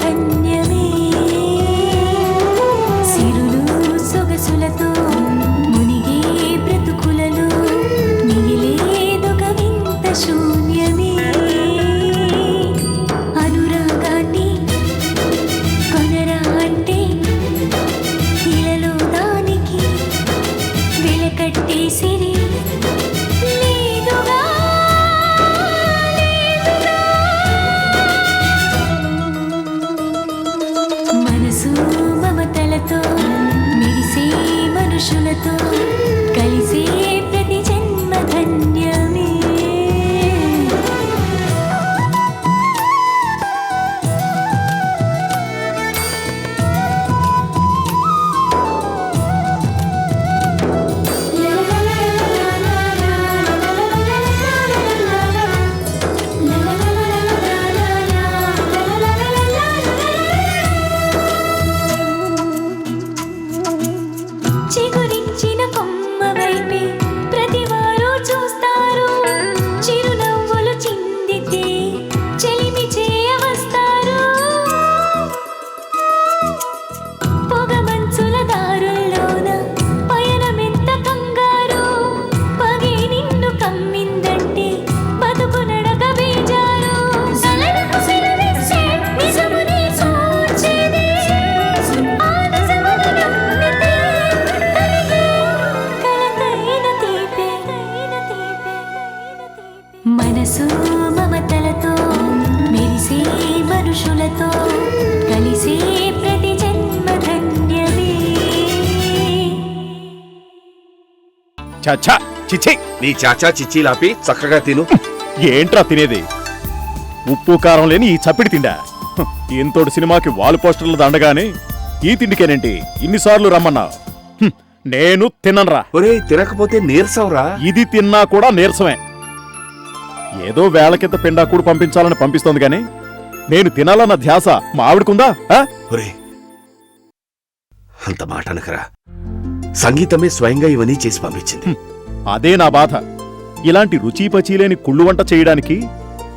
ధన్యమే సిరులు సొగసులతో మునిగే బ్రతుకులలో మిగిలేదొక వింత శూన్యమే అనురాగాన్ని కొనరా అంటే ఇలలో దానికి వెలకట్టేసిరి మనుషులతో కలిసే ప్రతి జన్మ ధన్యమే చిగురించిన కొమ్మ వైపే ప్రతివారు చూస్తారు చిరునవ్వులు చిందితే చెలిమి చేయవస్తారు పొగమంచుల దారుల్లోన పయనమెంత కంగారు పగే నిన్ను కమ్మిందంటే బతుకు నడక బేజారు నిజమునే సూచేది మనసు మమతలతో మెరిసే మనుషులతో కలిసే ప్రతి జన్మ ధన్యమే చాచా చిచ్చి నీ చాచా చిచ్చి లాపి చక్కగా తిను. ఏంట్రా తినేది? ఉప్పు కారం లేని ఈ చప్పిడి తిండా. ఇంతోటి సినిమాకి వాల్ పోస్టర్లు దండగానే ఈ తిండికేనేంటి ఇన్నిసార్లు రమ్మన్నా? నేను తిననురా. ఒరే తినకపోతే నీరసంరా. ఇది తిన్నా కూడా నీరసమే. ఏదో వేళ కింద పిండాకుడు పంపించాలని పంపిస్తోంది గాని నేను తినాలన్న ధ్యాస మా ఆవిడకుందా? ఒరే అంత మాట అనకరా. సంగీతమే స్వయంగా ఇవన్నీ చేసి పంపించింది. అదే నా బాధ. ఇలాంటి రుచి పచీలేని కుళ్ళు వంట చేయడానికి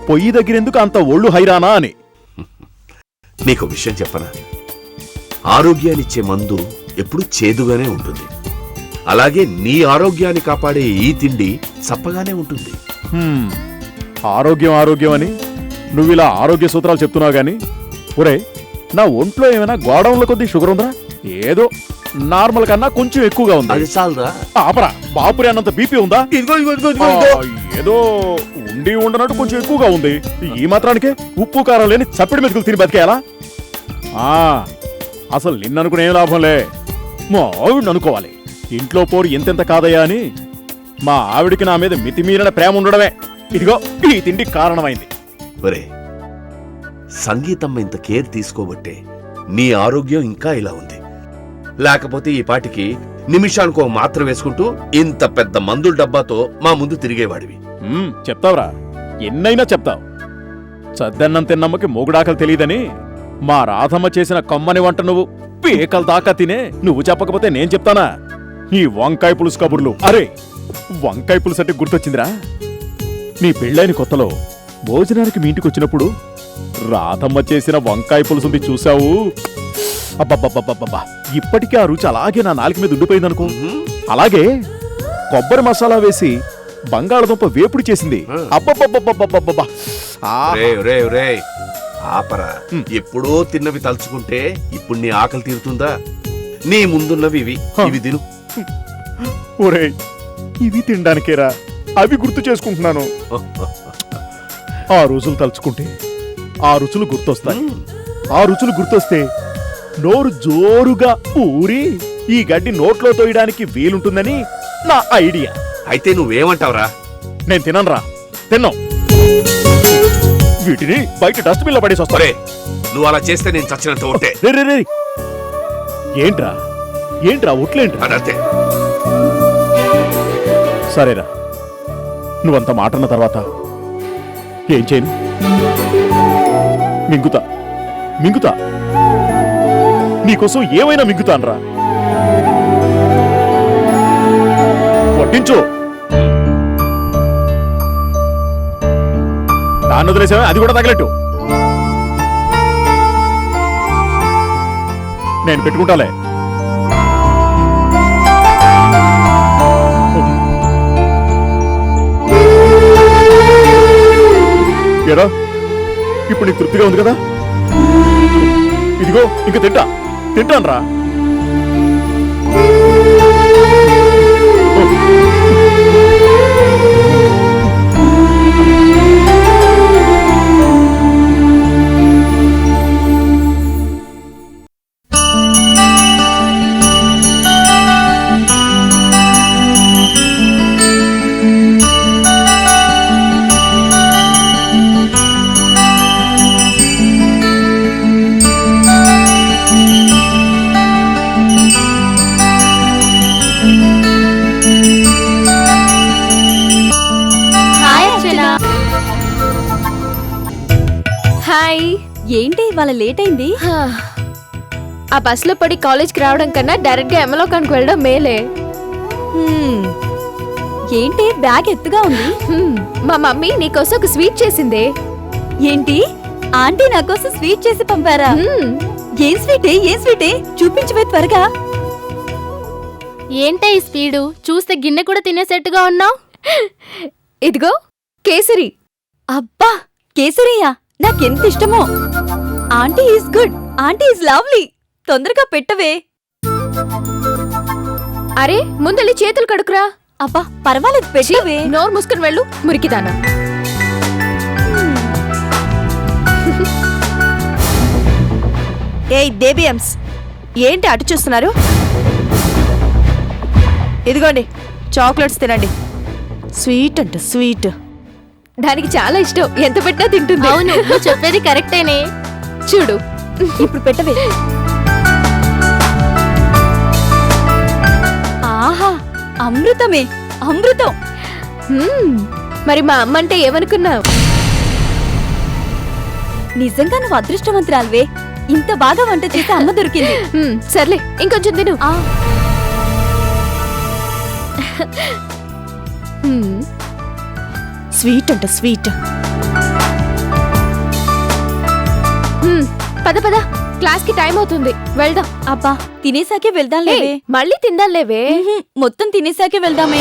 పొయ్యి దగ్గరెందుకు అంత ఒళ్ళు హైరానా అని. నీకు విషయం చెప్పనా? ఆరోగ్యాన్నిచ్చే మందు ఎప్పుడు చేదుగానే ఉంటుంది. అలాగే నీ ఆరోగ్యాన్ని కాపాడే ఈ తిండి చప్పగానే ఉంటుంది. ఆరోగ్యం ఆరోగ్యం అని నువ్విలా ఆరోగ్య సూత్రాలు చెప్తున్నావు గాని ఒరే నా ఒంట్లో ఏమైనా గోడౌన్ల కొద్దీ షుగర్ ఉందా? ఏదో నార్మల్ కన్నా కొంచెం ఎక్కువగా ఉంది. అది చాలరా. ఆపరా. బాపురే అన్నంత బీపీ ఉందా? ఏదో ఉండి ఉండనట్టు కొంచెం ఎక్కువగా ఉంది. ఈ మాత్రానికే ఉప్పు కారం లేని చప్పిడి మెతుకులు తిని బతికేయాలా? అసలు నిన్ననుకునే లాభంలే. మా ఆవిడని అనుకోవాలి. ఇంట్లో పోరు ఎంతెంత కాదయ్యా అని మా ఆవిడికి నా మీద మితిమీరిన ప్రేమ ఉండడమే ఇదిగో ఈ తిండి కారణమైంది. ఒరే సంగీతం ఇంత కేర్ తీసుకోబట్టే నీ ఆరోగ్యం ఇంకా ఇలా ఉంది. లేకపోతే ఈ పాటికి నిమిషానికో మాత్ర వేసుకుంటూ ఇంత పెద్ద మందుల డబ్బాతో మా ముందు తిరిగేవాడివి. చెప్తావురా, ఎన్నైనా చెప్తావు. చద్దన్నం తిన్నమ్మకి మూగుడాకలు తెలియదని మా రాధమ్మ చేసిన కమ్మని వంట నువ్వు పీకల దాకా తినే నువ్వు చెప్పకపోతే నేను చెప్తానా? ఈ వంకాయ పులుసు కబుర్లు. అరే వంకాయ పులుసు అంటే గుర్తొచ్చిందిరా. నీ పెళ్ళైన కొత్తలో భోజనానికి మీ ఇంటికి వచ్చినప్పుడు రాధమ్మ చేసిన వంకాయ పులుసుంది చూసావు? అబ్బబ్బబ్బబ్బబ్బా, ఇప్పటికీ ఆ రుచి అలాగే నా నాలుక మీద ఉండిపోయిందనుకో. అలాగే కొబ్బరి మసాలా వేసి బంగాళదుంప వేపుడు చేసింది. అబ్బబ్బబ్బబ్బబ్బబ్బబ్బా. ఆపరా. ఎప్పుడో తిన్నవి తలుచుకుంటే ఇప్పుడు నీ ఆకలి తీరుతుందా? నీ ముందున్నవి ఇవి తిను. ఒరే ఇవి తినడానికేరా అవి గుర్తు చేసుకుంటున్నాను. ఆ రోజులు తలుచుకుంటే ఆ రుచులు గుర్తొస్తాయి. ఆ రుచులు గుర్తొస్తే నోరు జోరుగా ఊరి ఈ గడ్డి నోట్లో తోయడానికి వీలుంటుందని నా ఐడియా. అయితే నువ్వేమంటావురా? నేను తిననురా. తిన్నాం. వీటిని బయట డస్ట్బిన్ లో పడేసి వస్తారే. నువ్వు అలా చేస్తే నేను చచ్చినంత ఒట్టే. ఏంట్రా ఏంట్రా ఒట్లేంట్రా? అదంతే. సరేరా, నువ్వంత మాటన్న తర్వాత ఏం చేయను? మింగుతా మింగుతా నీకోసం ఏమైనా మింగుతాన్రా. వడ్డించు. దాన్ని వదిలేసావా? అది కూడా తగలెట్టు. నేను పెట్టుకుంటాలే. ఏరా ఇప్పుడు నీకు తృప్తిగా ఉంది కదా? ఇదిగో ఇంక తింటాన్రా. హాయ్. ఏంటి ఇవాళ లేట్ అయింది? ఆ బస్సులో పడి కాలేజ్కి రావడం కన్నా డైరెక్ట్ గా ఎమలోకానికి వెళ్ళడం మేలే. ఏంటి బ్యాగ్ ఎత్తుగా ఉంది? మా మమ్మీ నీకోసం ఒక స్వీట్ చేసిందే. ఏంటి ఆంటీ నా కోసం స్వీట్ చేసి పంపారా? ఏం స్వీటే చూపించవే త్వరగా. ఏంటే ఈ స్పీడు, చూస్తే గిన్నె కూడా తినేసేట్టుగా ఉన్నావు. ఇదిగో కేసరి. అబ్బా కేసరియా, నాకెంత ఇష్టమో. Aunty is good, aunty is lovely. తొందరగా పెట్టవే. అరే ముందెళ్ళి చేతులు కడుకురా. అబ్బా పర్వాలేదు పెట్టవే. నోరు మూసుకుని వెళ్ళు మురికిదానా. ఏయ్ దేబియమ్స్, ఏంటి అటు చూస్తున్నారు? ఇదిగోండి చాక్లెట్స్ తినండి. స్వీట్ అంట స్వీట్. దానికి చాలా ఇష్టం, ఎంత పెట్టినా తింటుంది. అవును నువ్వు చెప్పేది కరెక్టేనే. చూడు ఇప్పుడు పెట్టవే. ఆహా అమృతమే, అమృతం. మరి మా అమ్మ అంటే ఏమనుకున్నావు? నిజంగా నువ్వు అదృష్టవంతురాలువే. ఇంత బాగా వంట చేసి అమ్మ దొరికింది. సర్లే ఇంకొంచెం తిను. స్వీట్ అంట స్వీట్. పద పద, క్లాస్ కి టైం అవుతుంది, వెళ్దాం. అబ్బా తినేసాకే వెళ్దాం లేవే. మళ్ళీ తిందాం లేవే. మొత్తం తినేసాకే వెళ్దామే.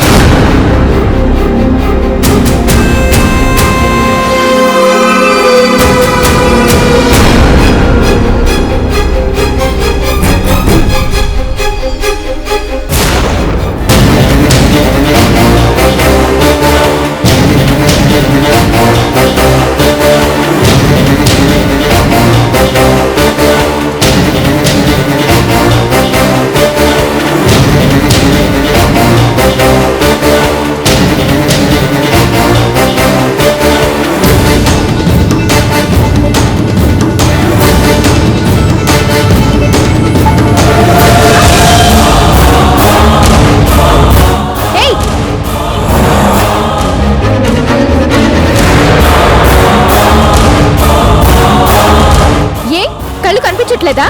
లేదా?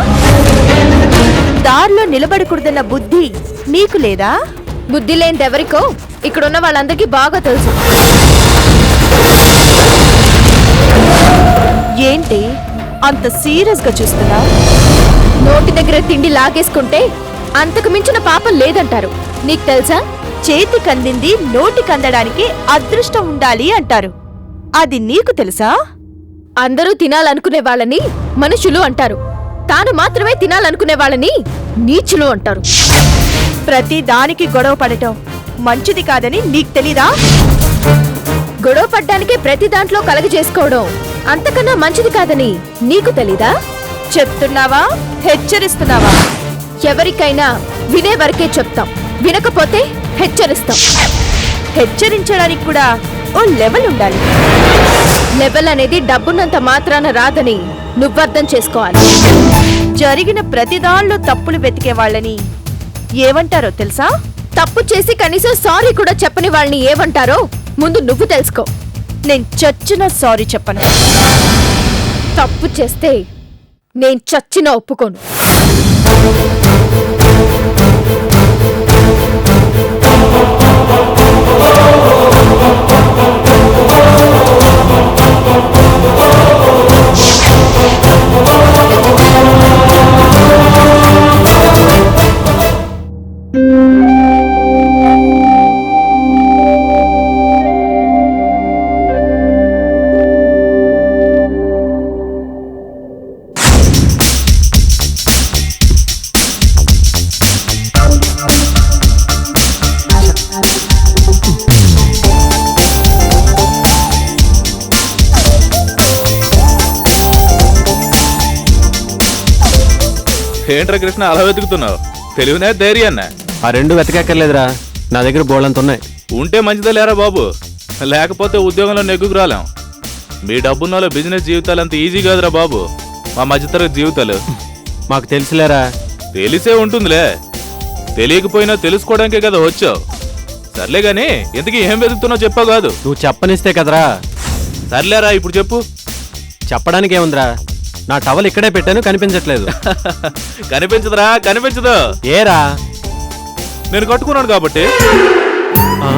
దారిలో నిలబడకూడదన్న బుద్ధి నీకు లేదా? బుద్ధి లేనిదెవరికో ఇక్కడున్న వాళ్ళందరికీ బాగా తెలుసు. ఏంటి అంత సీరియస్ గా చూస్తున్నా? నోటి దగ్గర తిండి లాగేసుకుంటే అంతకు మించిన పాపం లేదంటారు. నీకు తెలుసా? చేతి కందింది నోటి కందడానికి అదృష్టం ఉండాలి అంటారు. అది నీకు తెలుసా? అందరూ తినాలనుకునే వాళ్ళని మనుషులు అంటారు. తాను మాత్రమే తినాలనుకునే వాళ్ళని నీచులు అంటారు. ప్రతి దానికి గొడవ పడటం మంచిది కాదని నీకు తెలీదా? గొడవ పడ్డానికే ప్రతి దాంట్లో కలగజేసుకోవడం అంతకన్నా మంచిది కాదని నీకు తెలీదా? చెప్తున్నావా హెచ్చరిస్తున్నావా? ఎవరికైనా వినే వరకే చెప్తాం, వినకపోతే హెచ్చరిస్తాం. హెచ్చరించడానికి కూడా ఓ లెవెల్ ఉండాలి. లెవెల్ అనేది డబ్బున్నంత మాత్రాన రాదని నువ్వర్థం చేసుకోవాలి. జరిగిన ప్రతి దానిలో తప్పులు వెతికే వాళ్ళని ఏమంటారో తెలుసా? తప్పు చేసి కనీసం సారీ కూడా చెప్పని వాళ్ళని ఏమంటారో ముందు నువ్వు తెలుసుకో. నేను చచ్చిన సారీ చెప్పను. తప్పు చేస్తే నేను చచ్చినా ఒప్పుకోను. ఏంట్రా కృష్ణ అలా వెతుకుతున్నావు? తెలివినే ధైర్యాన్న ఆ రెండు వెతకక్కర్లేదురా, నా దగ్గర బోళ్ళంత ఉన్నాయి. ఉంటే మంచిదే లేరా బాబు, లేకపోతే ఉద్యోగంలో నెగ్గుకు రాలేం. మీ డబ్బున్న బిజినెస్ జీవితాలు అంత ఈజీ కాదురా బాబు, మా మధ్యతరగతి జీవితాలు. మాకు తెలుసులేరా. తెలిసే ఉంటుందిలే, తెలియకపోయినా తెలుసుకోవడానికే కదా వచ్చావు. సర్లే గాని ఎందుకు ఏం వెతుకుతున్నావు చెప్పావు కాదు. నువ్వు చెప్పనిస్తే కదరా. సర్లేరా ఇప్పుడు చెప్పు. చెప్పడానికి ఏముందిరా, నా టవల్ ఇక్కడే పెట్టాను, కనిపించట్లేదు. కనిపించదురా, కనిపించదు. ఏరా? నేను కట్టుకున్నాను కాబట్టి. ఆ?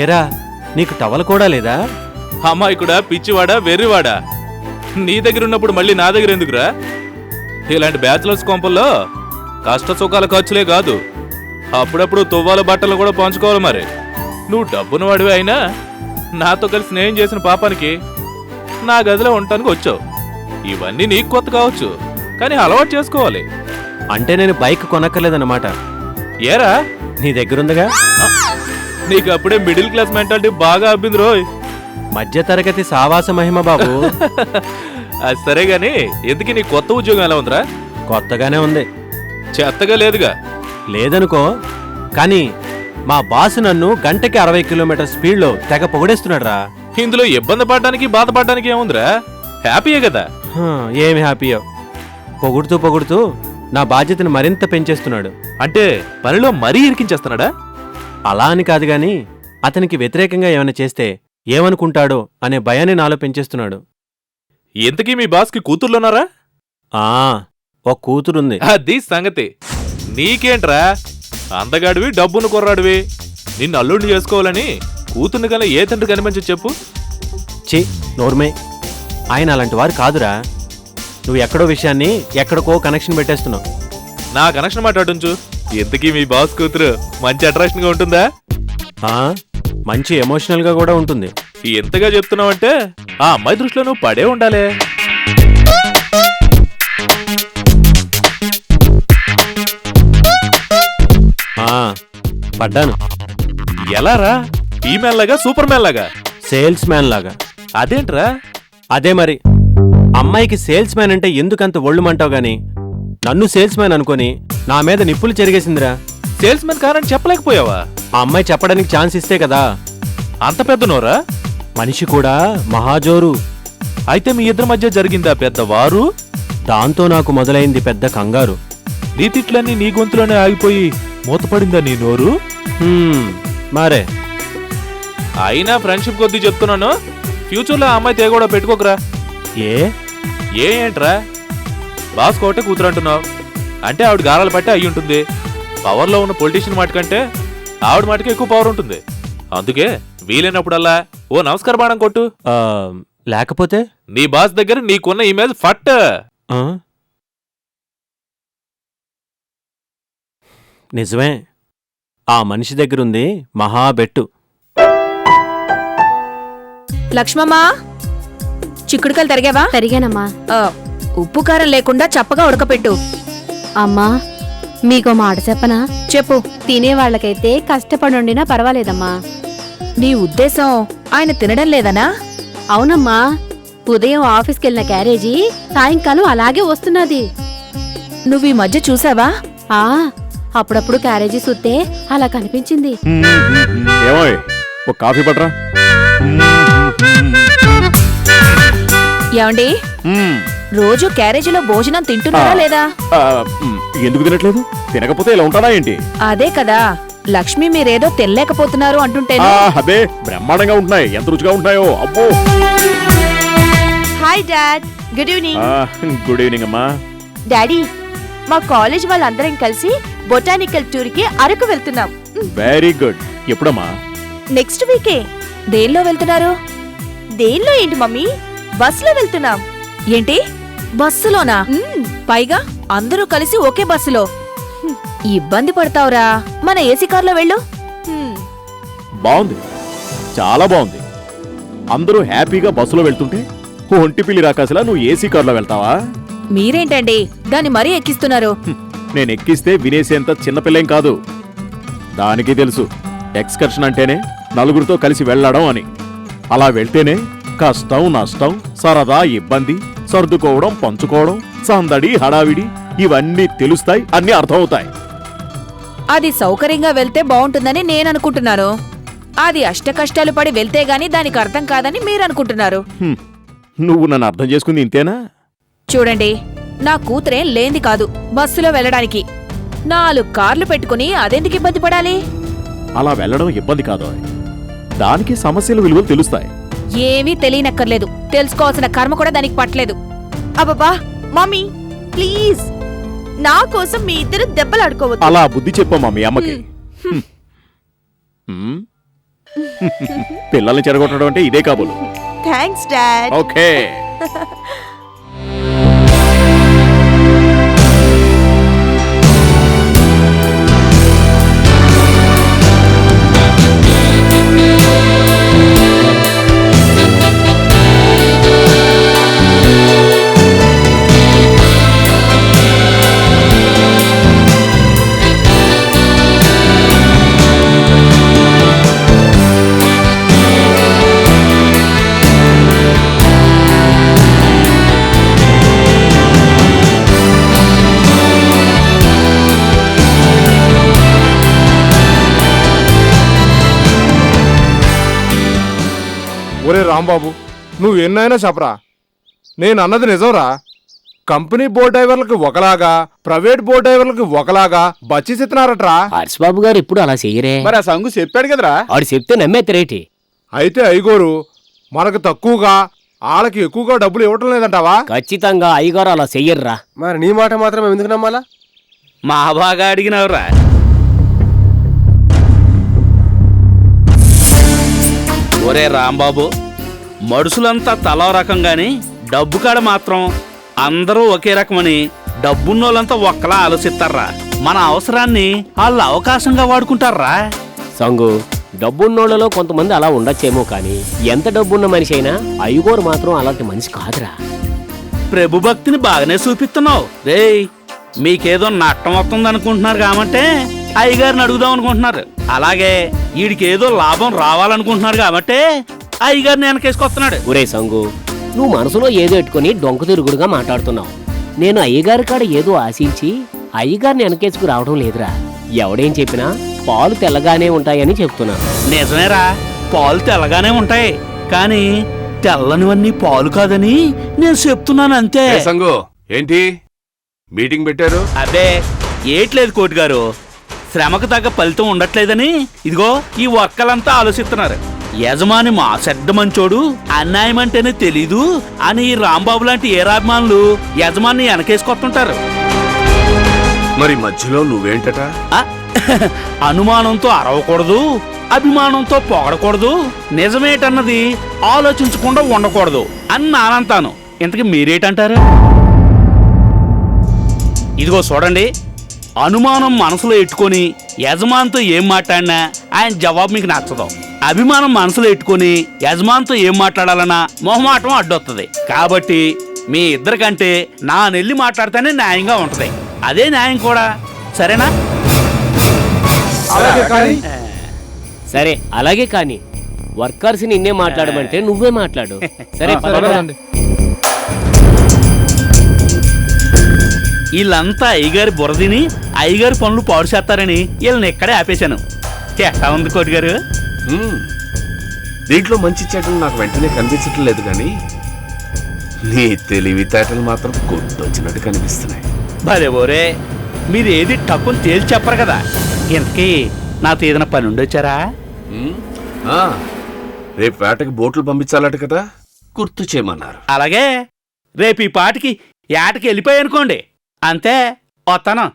ఏరా, నీకు టవల్ కూడా లేదా? అమ్మాయికుడా, పిచ్చివాడా, వెర్రివాడా? నీ దగ్గర ఉన్నప్పుడు మళ్ళీ నా దగ్గర ఎందుకురా? ఇలాంటి బ్యాచులర్స్ కొంపల్లో కష్ట సుఖాల ఖర్చులే కాదు, అప్పుడప్పుడు తువ్వాల బట్టలు కూడా పంచుకోవాలి. మరి నువ్వు డబ్బున వాడివి అయినా నాతో కలిసి స్నేహం చేసిన పాపానికి నా గదిలో ఉండటానికి వచ్చావు. ఇవన్నీ నీకు కొత్త కావచ్చు, కానీ అలవాటు చేసుకోవాలి. అంటే నేను బైక్ కొనక్కర్లేదన్నమాట. ఏరా, నీ దగ్గరుందిగా. నీకు అప్పుడే మిడిల్ క్లాస్ మెంటాలిటీ బాగా అబ్బింది రోయ్. మధ్య తరగతి సావాస మహిమ బాబు. అది సరే గాని ఎందుకు నీ కొత్త ఉద్యోగం ఎలా ఉందిరా? కొత్తగానే ఉంది. చెత్తగా లేదుగా. లేదనుకో, కానీ మా బాస్ నన్ను గంటకి 60 కిలోమీటర్ స్పీడ్లో తెగ పొగడేస్తున్నాడు రా. ఇందులో ఇబ్బంది పడడానికి బాధపడడానికి ఏముందిరా? హ్యాపీయే కదా. ఏమి హ్యాపీయో. పొగుడుతూ పొగుడుతూ నా బాధ్యతను మరింత పెంచేస్తున్నాడు. అంటే పనిలో మరీ ఇరికించేస్తున్నాడా? అలా అని కాదు గాని, అతనికి వ్యతిరేకంగా ఏమైనా చేస్తే ఏమనుకుంటాడో అనే భయాన్ని నాలో పెంచేస్తున్నాడు. ఇంతకీ మీ బాస్కి కూతుర్లున్నారా? ఒక కూతురుంది. అది సంగతి. నీకేంట్రా, అందగాడివి, డబ్బును కొర్రాడివి, నిన్ను అల్లుడిని చేసుకోవాలని కూతుర్ని కన్నా ఏ తండ్రి కనిపించ చెప్పు. చి నోర్మే, ఆయన అలాంటి వారు కాదురా. నువ్వు ఎక్కడో విషయాన్ని ఎక్కడికో కనెక్షన్ పెట్టేస్తున్నావు. నా కనెక్షన్ మాట్లాడుంచు. ఇంతకీ మీ బాస్ కూతురు మంచి అట్రాక్షన్ గా ఉంటుందా? మంచి ఎమోషనల్ గా కూడా ఉంటుంది. ఎంతగా చెప్తున్నావంటే ఆ అమ్మాయి దృష్టిలో నువ్వు పడే ఉండాలే. పడ్డాను. ఎలా రా? ఫీమేల్ లాగా, సూపర్ మ్యాన్ లాగా? సేల్స్ మ్యాన్ లాగా. అదేంట్రా? అదే మరి. అమ్మాయికి సేల్స్ మ్యాన్ అంటే ఎందుకంత ఒళ్ళుమంటావు గాని, నన్ను సేల్స్ మ్యాన్ అనుకొని నా మీద నిప్పులు చెరిగేసిందిరా. Sales man కారని చెప్పలేకపోయావా? ఆ అమ్మాయి చెప్పడానికి ఛాన్స్ ఇస్తే కదా. అంత పెద్ద నోరా? మనిషి కూడా మహాజోరు. అయితే మీ ఇద్దరి మధ్య జరిగిందా పెద్ద వారు? దాంతో నాకు మొదలైంది పెద్ద కంగారు. నీ తిట్లన్నీ నీ గొంతులోనే ఆగిపోయి మూతపడిందా నీ నోరు? మరే. అయినా ఫ్రెండ్షిప్ కొద్దీ చెప్తున్నాను, ఫ్యూచర్లో ఆ అమ్మాయి కూడా పెట్టుకోకరా. ఏంట్రా? బాస్ కోటే కూతురు అంటున్నావు అంటే ఆవిడ గారాలు పట్టి అయ్యి ఉంటుంది. పవర్లో ఉన్న పొలిటీషియన్ మాట కంటే ఆవిడ మాటకి ఎక్కువ పవర్ ఉంటుంది. అందుకే వీలైనప్పుడల్లా ఓ నమస్కార బాణం కొట్టు. లేకపోతే నీ బాస్ దగ్గర నీకున్న ఇమేజ్ ఫట్. నిజమే, ఆ మనిషి దగ్గరుంది మహాబెట్టు. లక్ష్మమ్మా, చిక్కుడుకాయలు తరిగావా? తరిగానమ్మా. ఉప్పు కారం లేకుండా చప్పగా ఉడకపెట్టు. అమ్మా, మీకో మాట చెప్పనా? చెప్పు. తినేవాళ్లకైతే కష్టపడుండినా పర్వాలేదమ్మా. నీ ఉద్దేశం ఆయన తినడం లేదనా? అవునమ్మా, ఉదయం ఆఫీస్కెళ్ళిన క్యారేజీ సాయంకాలం అలాగే వస్తున్నది. నువ్వు ఈ మధ్య చూసావా? అప్పుడప్పుడు క్యారేజీ సుత్తే అలా కనిపించింది. ఏమోయ్, ఒక కాఫీ పట్రా. ఏమండి, రోజు క్యారేజీలో భోజనం తింటున్నారా లేదా? ఎందుకు తినట్లేదు? తినకపోతే ఇలా ఉంటానా ఏంటి? అదే కదా, లక్ష్మి మీరేదో తినలేకపోతున్నారు అంటుంటే. అదే బ్రహ్మాండంగా ఉంటున్నాయి. ఎంత రుచిగా ఉంటున్నాయో. అబ్బో. Hi dad, good evening. Good evening అమ్మా. డాడీ, మా కాలేజ్ వాళ్ళందరం కలిసి బొటానికల్ టూర్ కి అరకు వెళ్తున్నాం. Very good. ఎప్పుడమ్మా? నెక్స్ట్ వీకే. దేనిలో వెళ్తున్నారు? దేనిలో ఏంటి మమ్మీ? బస్సులో వెళ్తున్నాం. ఏంటి, బస్సులోనా? పైగా అందరూ కలిసి ఒకే బస్సులో. ఇబ్బంది పడతావురా, మన ఏసీ కార్లో వెళ్ళు. బాగుంది, చాలా బాగుంది. అందరూ హ్యాపీగా బస్సులో వెళ్తుంటే ఒంటి పిల్లి రాకాసిలా నువ్వు ఏసీ కార్లో వెళ్తావా? మీరేంటండి దాన్ని మరీ ఎక్కిస్తున్నారు? నేను ఎక్కిస్తే వినేసేంత చిన్నపిల్లేం కాదు. దానికి తెలుసు ఎక్స్కర్షన్ అంటేనే నలుగురితో కలిసి వెళ్ళడం అని. అలా వెళ్తేనే కష్టం, నష్టం, సరదా, ఇబ్బంది, సర్దుకోవడం, పంచుకోవడం, సందడి, హడావిడి ఇవన్నీ తెలుస్తాయి, అన్నీ అర్థమవుతాయి. అది సౌకర్యంగా వెళ్తే బాగుంటుందని నేను అనుకుంటున్నాను. అది అష్టకష్టాలు పడి వెళ్తే గాని దానికి అర్థం కాదని మీరు అనుకుంటున్నారు. నువ్వు నన్ను అర్థం చేసుకుంది ఇంతేనా? చూడండి, నా కూతురేం లేంది కాదు బస్సులో వెళ్ళడానికి. 4 కార్లు పెట్టుకుని అదెందుకు ఇబ్బంది పడాలి? అలా వెళ్ళడం ఇబ్బంది కాదు, దానికి సమస్యల విలువలు తెలుస్తాయి. ఏమీ తెలియనక్కర్లేదు, తెలుసుకోవాల్సిన కర్మ కూడా దానికి పట్టలేదు. అబ్బబ్బా మమ్మీ ప్లీజ్, నా కోసం మీ ఇద్దరు దెబ్బలాడుకోవద్దు. అలా బుద్ధి చెప్పమ్మా మీ అమ్మకి. హ్మ్. పిల్లల్ని చెడగొట్టడం అంటే ఇదే కాబోలు. Thanks dad. ఓకే. ఒరే రాంబాబు, నువ్వు ఎన్నైనా చెప్పరా, నేను అన్నది నిజంరా. కంపెనీ బోట్ డ్రైవర్లకు ఒకలాగా, ప్రైవేట్ బోట్ డ్రైవర్లకు ఒకలాగా బచ్చి ఇస్తున్నారట్రా. హర్షబాబు గారు ఎప్పుడు అలా చెయ్యరే. మరి ఆ సంగు చెప్పాడు కదరా. ఆడు చెప్తే నమ్మేత్తరేటి. అయితే అయ్యగోరు మనకు తక్కువగా వాళ్ళకి ఎక్కువగా డబ్బులు ఇవ్వటం లేదంటావా? ఖచ్చితంగా అయ్యగారు అలా చెయ్యర్రా. మరి నీ మాట మాత్రం ఎందుకు నమ్మాలా? మా బాగా అడిగినవరా. ఒరే రాంబాబు, మనుషులంతా తలో రకంగాని డబ్బు కాడ మాత్రం అందరూ ఒకే రకమని డబ్బున్నోళ్ళంతా ఒక్కలా ఆలోచిస్తారా. మన అవసరాన్ని వాళ్ళు అవకాశంగా వాడుకుంటారా. సంగు, డబ్బున్నోళ్లలో కొంతమంది అలా ఉండొచ్చేమో కానీ ఎంత డబ్బున్న మనిషి అయినా అయ్యగోరు మాత్రం అలాంటి మనిషి కాదురా. ప్రభు భక్తిని బాగానే చూపిస్తున్నావు రేయ్. మీకేదో నట్టం వస్తుంది అనుకుంటున్నారు కాబట్టి అయ్యగారిని అడుగుదాం అనుకుంటున్నారు. అలాగే వీడికేదో లాభం రావాలనుకుంటున్నారు కాబట్టి అయ్యగారిని వెనకేసుకొస్తున్నాడు. ఒరే సంగు, నువ్వు మనసులో ఏదో పెట్టుకుని డొంక తిరుగుడుగా మాట్లాడుతున్నావు. నేను అయ్యగారి కాడ ఏదో ఆశించి అయ్యగారిని వెనకేసుకు రావడం లేదురా. ఎవడేం చెప్పినా పాలు తెల్లగానే ఉంటాయని చెప్తున్నా. నిజమేరా, పాలు తెల్లగానే ఉంటాయి, కానీ తెల్లనివన్నీ పాలు కాదని నేను చెప్తున్నాను అంతే. ఏ సంగు, ఏంటి మీటింగ్ పెట్టారు? అదే ఏట్లేదు కోటి గారు, శ్రమకు తగ్గ ఫలితం ఉండట్లేదని ఇదిగో ఈ వర్కలంతా ఆలోచిస్తున్నారు. యజమాని మా చెడ్డ మంచోడు, అన్యాయం అంటేనే తెలీదు అని ఈ రాంబాబు లాంటి ఏరాభిమానులు యజమాని వెనకేసుకొస్తుంటారు. మరి మధ్యలో నువ్వేంటట? ఆ, అనుమానంతో అరవకూడదు, అభిమానంతో పొగడకూడదు, నిజమేటన్నది ఆలోచించకుండా ఉండకూడదు అని నానంతాను. ఇంతకీ మీరేటంటారు? ఇదిగో చూడండి, అనుమానం మనసులో ఎట్టుకొని యజమానితో ఏం మాట్లాడినా ఆయన జవాబు మీకు నచ్చదు. అభిమానం మనసులో ఎట్టుకొని యజమానితో ఏం మాట్లాడాలన్నా మొహమాటం అడ్డొస్తుంది. కాబట్టి మీ ఇద్దరికంటే నా నెల్లి మాట్లాడితేనే న్యాయంగా ఉంటది. అదే న్యాయం కూడా, సరేనా? సరే అలాగే కానీ వర్కర్స్ నిన్నే మాట్లాడమంటే నువ్వే మాట్లాడు. సరే పదరా. వీళ్ళంతా అయ్యగారి బురదిని అయ్యగారి పనులు పాడు చేస్తారని వీళ్ళని ఇక్కడే ఆపేశాను. ఎట్టా ఉంది కోటి గారు? దీంట్లో మంచి చెడ్డలు నాకు వెంటనే కనిపించటం లేదు, కానీ నీ తెలివితేటలు మాత్రం గుర్తొచ్చినట్టు కనిపిస్తున్నాయి. భలే ఓరే, మీరు ఏది టక్కుని తేల్చి చెప్పరు కదా. ఇంతకీ నాతో ఏదైనా పని ఉండొచ్చారా? రేపు వేటకి బోట్లు పంపించాలట కదా, గుర్తు చేయమన్నారు. అలాగే రేపు ఈ పాటికి ఏటకి వెళ్ళిపోయానుకోండి, అంతే వస్తాను.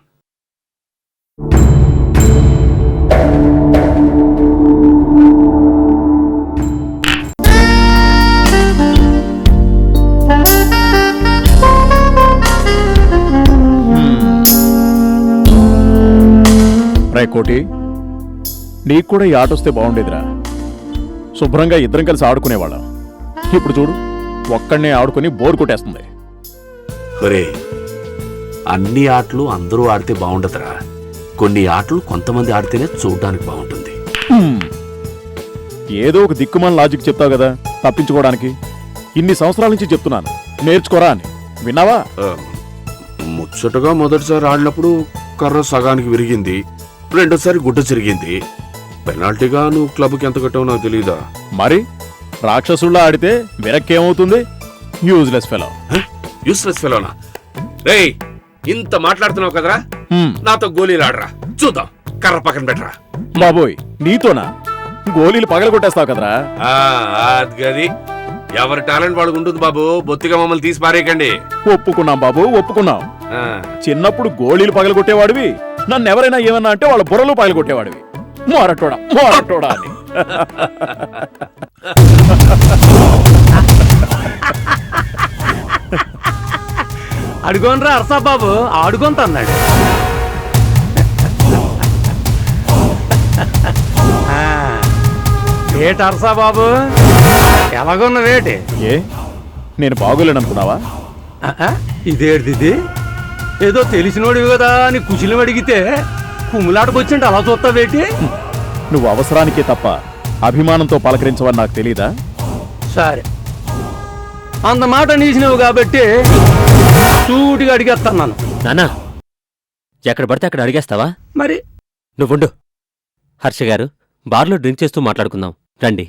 రే కోటి, నీకు కూడా ఈ ఆట వస్తే బాగుండేదిరా. శుభ్రంగా ఇద్దరం కలిసి ఆడుకునేవాళ్ళం. ఇప్పుడు చూడు, ఒక్కడనే ఆడుకుని బోర్ కొట్టేస్తుంది. ఒరే, అన్ని ఆటలు అందరూ ఆడితే బాగుండదురా. కొన్ని ఆటలు కొంతమంది ఆడితేనే చూడడానికి బాగుంటుంది. ఏదో ఒక దిక్కుమాల లాజిక్ చెప్తావు కదా తప్పించుకోవడానికి. ఇన్ని సంవత్సరాల నుంచి చెప్తున్నాను, నేర్చుకోరా అని. విన్నావా? ముచ్చటగా మొదటిసారి ఆడినప్పుడు కర్ర సగానికి విరిగింది, రెండోసారి గుడ్డ చిరిగింది. పెనాల్టీగా నువ్వు క్లబ్కి ఎంత కట్టావో నాకు తెలియదా? మరి రాక్షసుల్లా ఆడితే విరక్కేమవుతుంది? Useless fellow. యూస్లెస్ ఫెలోనా? రేయ్, ఇంత మాట్లాడుతున్నావు కదరా, నాతో గోళీలు ఆడరా చూద్దాం. కర్ర పక్కన పెట్టరా. బాబోయ్, నీతోనా? గోళీలు పగలగొట్టేస్తావు కదరా. అది ఎవరి టాలెంట్ వాళ్ళకు ఉంటుంది బాబు. బొత్తిగా మమ్మల్ని తీసి పారేయకండి. ఒప్పుకున్నాం బాబు, ఒప్పుకున్నాం. ఆ, చిన్నప్పుడు గోళీలు పగలగొట్టేవాడివి, నన్ను ఎవరైనా ఏమన్నా అంటే వాళ్ళ బుర్రలు పగలగొట్టేవాడివి. మోరటోడా మోరటోడా అని. అడుగోనరా అర్సా బాబు, ఆడుకుంటున్నాడు. ఏటి అర్సా బాబు, ఎలాగున్న వేటి? ఏ, నేను బాగోలేననుకున్నావా? ఇదేటిది? ఏదో తెలిసినోడివి కదా అని కుశలం అడిగితే కుమ్ములాటకొచ్చింటే అలా చూస్తావేటి? నువ్వు అవసరానికే తప్ప అభిమానంతో పలకరించవని నాకు తెలీదా? సరే, అంత మాట నీసినావు కాబట్టి సూటిగా అడిగేస్తున్నాను. నానా, ఎక్కడ పడితే అక్కడ అడిగేస్తావా? మరి నువ్వుండు. హర్ష గారు, బార్లో డ్రింక్ చేస్తూ మాట్లాడుకుందాం రండి.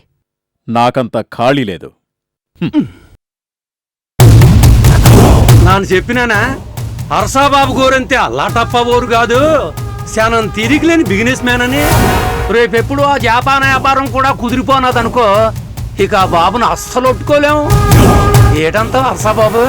నాకంత ఖాళీ లేదు. నాను చెప్పినానా, హర్షాబాబు గోరంతే అల్లాటప్ప ఓరు కాదు, శానం తిరిగిలేని బిజినెస్ మ్యాన్ అని. రేపెప్పుడు ఆ జాపాన వ్యాపారం కూడా కుదిరిపోనాదనుకో, ఇక ఆ బాబును అస్సలు ఒట్టుకోలేము. ఏటంతా హర్షాబాబు?